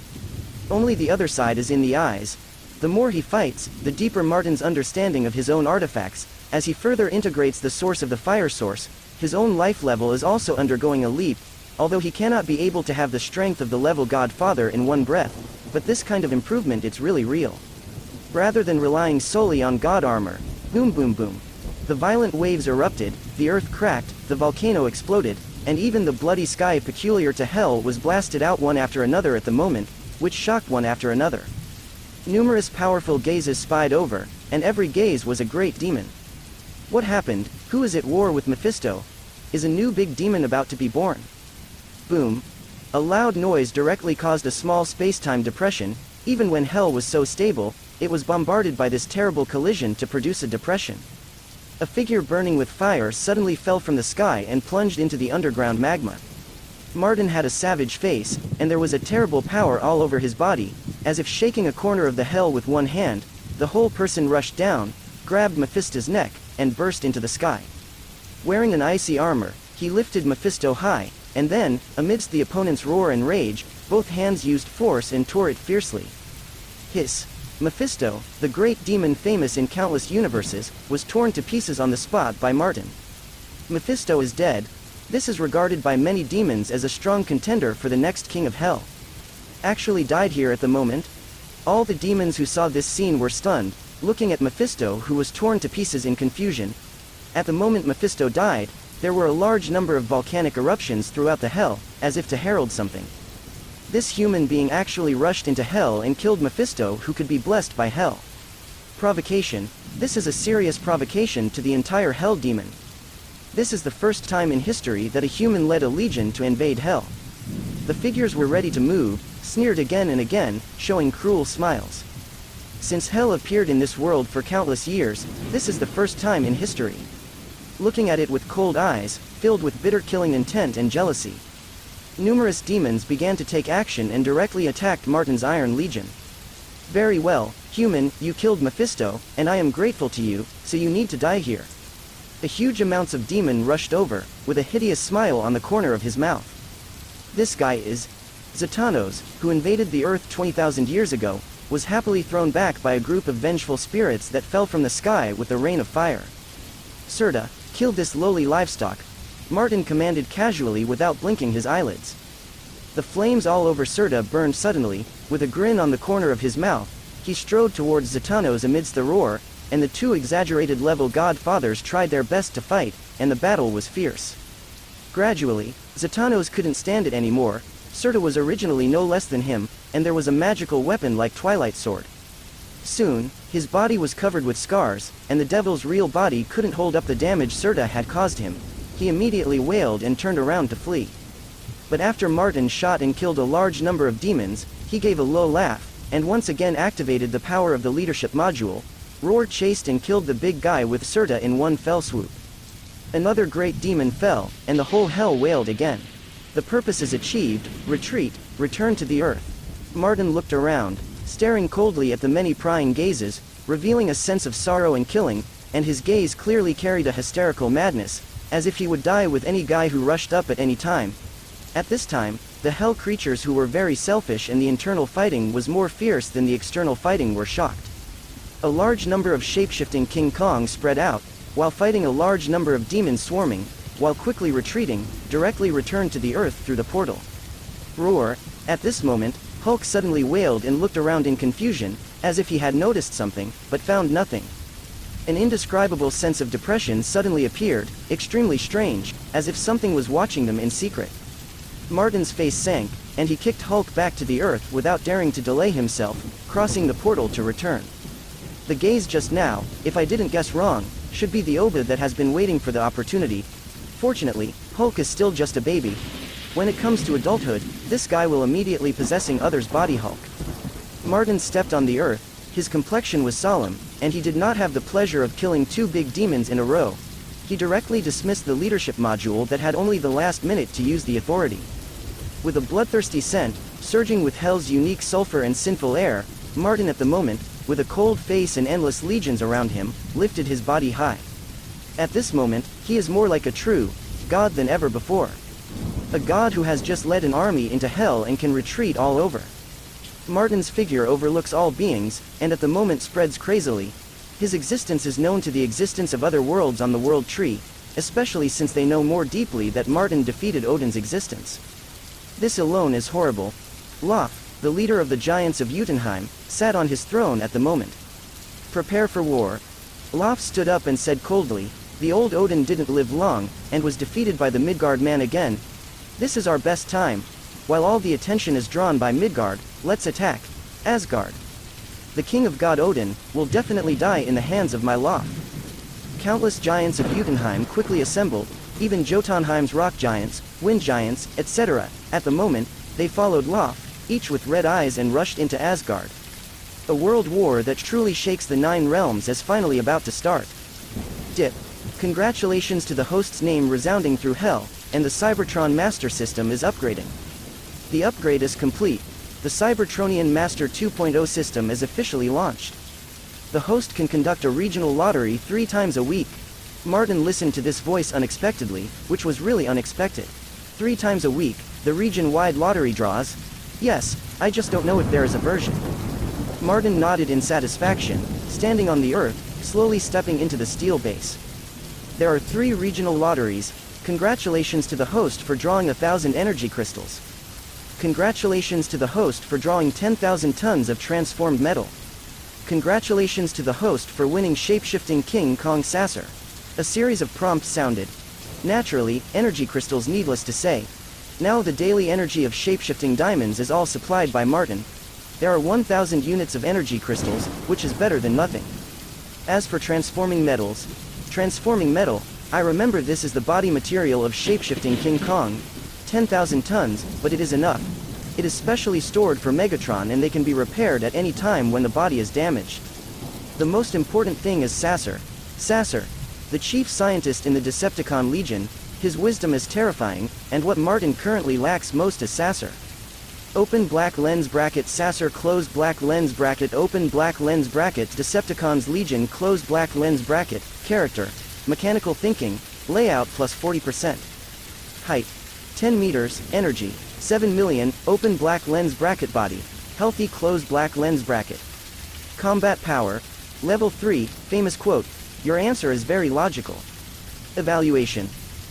Only the other side is in the eyes. The more he fights, the deeper Martin's understanding of his own artifacts. As he further integrates the source of the fire source, his own life level is also undergoing a leap, although he cannot be able to have the strength of the level Godfather in one breath, but this kind of improvement it's really real. Rather than relying solely on god armor, boom boom boom. The violent waves erupted, the earth cracked, the volcano exploded, and even the bloody sky peculiar to hell was blasted out one after another at the moment, which shocked one after another. Numerous powerful gazes spied over, and every gaze was a great demon. What happened? Who is at war with Mephisto? Is a new big demon about to be born? Boom. A loud noise directly caused a small space-time depression. Even when hell was so stable, it was bombarded by this terrible collision to produce a depression. A figure burning with fire suddenly fell from the sky and plunged into the underground magma. Martin had a savage face, and there was a terrible power all over his body. As if shaking a corner of the hell with one hand, the whole person rushed down, grabbed Mephisto's neck, and burst into the sky. Wearing an icy armor, he lifted Mephisto high, and then, amidst the opponent's roar and rage, both hands used force and tore it fiercely. Hiss. Mephisto, the great demon famous in countless universes, was torn to pieces on the spot by Martin. Mephisto is dead. This is regarded by many demons as a strong contender for the next king of hell. Actually died here at the moment? All the demons who saw this scene were stunned, looking at Mephisto who was torn to pieces in confusion. At the moment Mephisto died, there were a large number of volcanic eruptions throughout the hell, as if to herald something. This human being actually rushed into hell and killed Mephisto who could be blessed by hell. Provocation. This is a serious provocation to the entire hell demon. This is the first time in history that a human led a legion to invade hell. The figures were ready to move, sneered again and again, showing cruel smiles. Since hell appeared in this world for countless years, this is the first time in history. Looking at it with cold eyes, filled with bitter killing intent and jealousy. Numerous demons began to take action and directly attacked Martin's Iron Legion. Very well, human, you killed Mephisto, and I am grateful to you, so you need to die here. A huge amounts of demon rushed over, with a hideous smile on the corner of his mouth. This guy is Zatanos, who invaded the Earth 20,000 years ago, was happily thrown back by a group of vengeful spirits that fell from the sky with a rain of fire. Serta, kill this lowly livestock, Martin commanded casually without blinking his eyelids. The flames all over Serta burned suddenly, with a grin on the corner of his mouth. He strode towards Zatanos amidst the roar, and the two exaggerated level godfathers tried their best to fight, and the battle was fierce. Gradually, Zatanos couldn't stand it anymore. Serta was originally no less than him, and there was a magical weapon like Twilight Sword. Soon, his body was covered with scars, and the devil's real body couldn't hold up the damage Serta had caused him. He immediately wailed and turned around to flee. But after Martin shot and killed a large number of demons, he gave a low laugh, and once again activated the power of the leadership module. Roar chased and killed the big guy with Serta in one fell swoop. Another great demon fell, and the whole hell wailed again. The purpose is achieved, retreat, return to the earth. Martin looked around, staring coldly at the many prying gazes, revealing a sense of sorrow and killing, and his gaze clearly carried a hysterical madness. as if he would die with any guy who rushed up at any time. At this time, the hell creatures who were very selfish and the internal fighting was more fierce than the external fighting were shocked. A large number of shapeshifting King Kong spread out, while fighting a large number of demons swarming, while quickly retreating, directly returned to the earth through the portal. Roar! At this moment, Hulk suddenly wailed and looked around in confusion, as if he had noticed something, but found nothing. An indescribable sense of depression suddenly appeared, extremely strange, as if something was watching them in secret. Martin's face sank, and he kicked Hulk back to the earth without daring to delay himself, crossing the portal to return. The gaze just now, if I didn't guess wrong, should be the Oba that has been waiting for the opportunity. Fortunately, Hulk is still just a baby. When it comes to adulthood, this guy will immediately possessing others' body Hulk. Martin stepped on the earth, his complexion was solemn, and he did not have the pleasure of killing 2 big demons in a row. He directly dismissed the leadership module that had only the last minute to use the authority. With a bloodthirsty scent, surging with hell's unique sulfur and sinful air, Martin at the moment, with a cold face and endless legions around him, lifted his body high. At this moment, he is more like a true god than ever before. A god who has just led an army into hell and can retreat all over. Martin's figure overlooks all beings, and at the moment spreads crazily. His existence is known to the existence of other worlds on the world tree, especially since they know more deeply that Martin defeated Odin's existence. This alone is horrible. Loth, the leader of the giants of Jotunheim, sat on his throne at the moment. Prepare for war. Loth stood up and said coldly, the old Odin didn't live long, and was defeated by the Midgard man again. This is our best time. While all the attention is drawn by Midgard, let's attack Asgard. The king of God Odin will definitely die in the hands of my Loth. Countless giants of Jotunheim quickly assembled, even Jotunheim's rock giants, wind giants, etc. At the moment, they followed Loth, each with red eyes, and rushed into Asgard. A world war that truly shakes the 9 realms is finally about to start. Dip. Congratulations to the host's name resounding through hell, and the Cybertron Master System is upgrading. The upgrade is complete. The Cybertronian Master 2.0 system is officially launched. The host can conduct a regional lottery 3 times a week. Martin listened to this voice unexpectedly, which was really unexpected. 3 times a week, the region-wide lottery draws? Yes, I just don't know if there is a version. Martin nodded in satisfaction, standing on the earth, slowly stepping into the steel base. There are 3 regional lotteries. Congratulations to the host for drawing 1,000 energy crystals. Congratulations to the host for drawing 10,000 tons of transformed metal. Congratulations to the host for winning shapeshifting King Kong Sasser. A series of prompts sounded. Naturally, energy crystals, needless to say. Now the daily energy of shapeshifting diamonds is all supplied by Martin. There are 1,000 units of energy crystals, which is better than nothing. As for transforming metals, transforming metal, I remember this is the body material of shapeshifting King Kong. 10,000 tons, but it is enough. It is specially stored for Megatron and they can be repaired at any time when the body is damaged. The most important thing is Sasser. Sasser, the chief scientist in the Decepticon Legion, his wisdom is terrifying, and what Martin currently lacks most is Sasser. Open black lens bracket Sasser close black lens bracket open black lens bracket Decepticons Legion close black lens bracket character mechanical thinking layout plus 40% height 10 meters energy 7 million open black lens bracket body healthy close black lens bracket combat power level 3 famous quote your answer is very logical evaluation.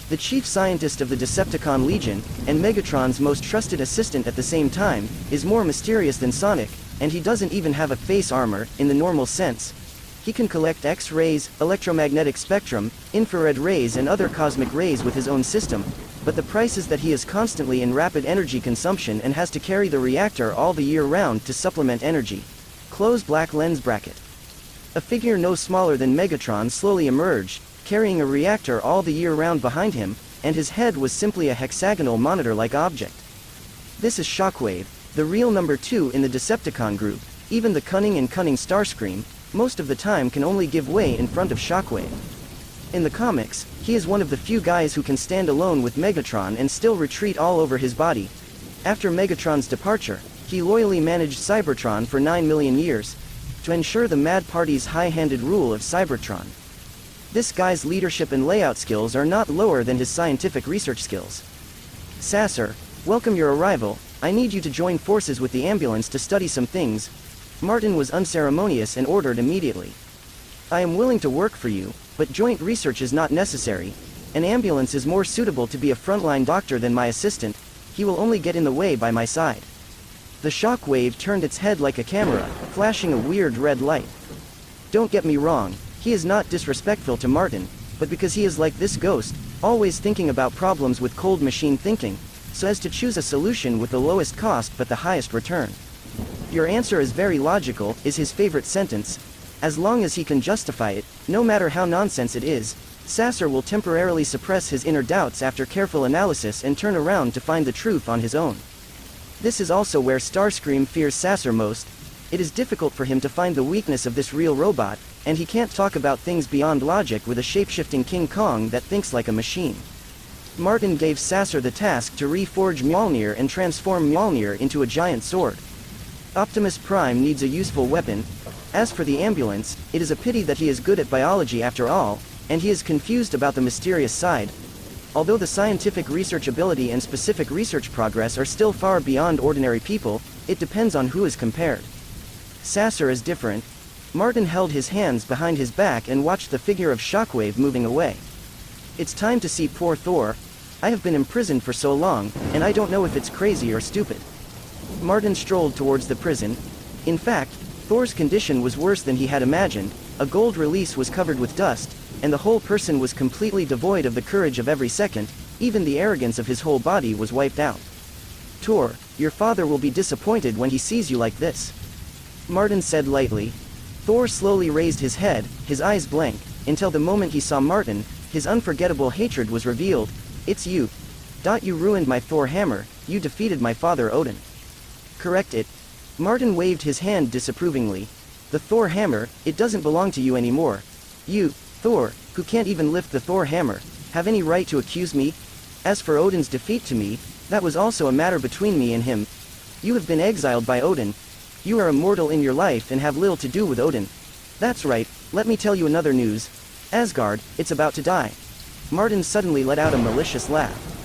The chief scientist of the Decepticon Legion, and Megatron's most trusted assistant at the same time, is more mysterious than Sonic, and he doesn't even have a face armor, in the normal sense. He can collect X-rays, electromagnetic spectrum, infrared rays and other cosmic rays with his own system, but the price is that he is constantly in rapid energy consumption and has to carry the reactor all the year round to supplement energy. Close black lens bracket. A figure no smaller than Megatron slowly emerged, carrying a reactor all the year round behind him, and his head was simply a hexagonal monitor-like object. This is Shockwave, the real number 2 in the Decepticon group. Even the cunning Starscream, most of the time can only give way in front of Shockwave. In the comics, he is one of the few guys who can stand alone with Megatron and still retreat all over his body. After Megatron's departure, he loyally managed Cybertron for 9 million years, to ensure the Mad Party's high-handed rule of Cybertron. This guy's leadership and layout skills are not lower than his scientific research skills. Sasser, welcome your arrival. I need you to join forces with the ambulance to study some things. Martin was unceremonious and ordered immediately. I am willing to work for you, but joint research is not necessary. An ambulance is more suitable to be a frontline doctor than my assistant. He will only get in the way by my side. The shock wave turned its head like a camera, flashing a weird red light. Don't get me wrong, he is not disrespectful to Martin, but because he is like this ghost, always thinking about problems with cold machine thinking, so as to choose a solution with the lowest cost but the highest return. Your answer is very logical, is his favorite sentence. As long as he can justify it, no matter how nonsense it is, Sasser will temporarily suppress his inner doubts after careful analysis and turn around to find the truth on his own. This is also where Starscream fears Sasser most. It is difficult for him to find the weakness of this real robot, and he can't talk about things beyond logic with a shape-shifting King Kong that thinks like a machine. Martin gave Sasser the task to reforge Mjolnir and transform Mjolnir into a giant sword. Optimus Prime needs a useful weapon. As for the ambulance, it is a pity that he is good at biology after all, and he is confused about the mysterious side. Although the scientific research ability and specific research progress are still far beyond ordinary people, it depends on who is compared. Sasser is different. Martin held his hands behind his back and watched the figure of Shockwave moving away. It's time to see poor Thor. I have been imprisoned for so long, and I don't know if it's crazy or stupid. Martin strolled towards the prison. In fact, Thor's condition was worse than he had imagined. A gold release was covered with dust, and the whole person was completely devoid of the courage of every second. Even the arrogance of his whole body was wiped out. Thor, your father will be disappointed when he sees you like this. Martin said lightly. Thor slowly raised his head, his eyes blank, until the moment he saw Martin, his unforgettable hatred was revealed. It's you. You ruined my Thor hammer, you defeated my father Odin. Correct it. Martin waved his hand disapprovingly. The Thor hammer, it doesn't belong to you anymore. You, Thor, who can't even lift the Thor hammer, have any right to accuse me? As for Odin's defeat to me, that was also a matter between me and him. You have been exiled by Odin. You are immortal in your life and have little to do with Odin. That's right, let me tell you another news. Asgard, it's about to die. Martin suddenly let out a malicious laugh.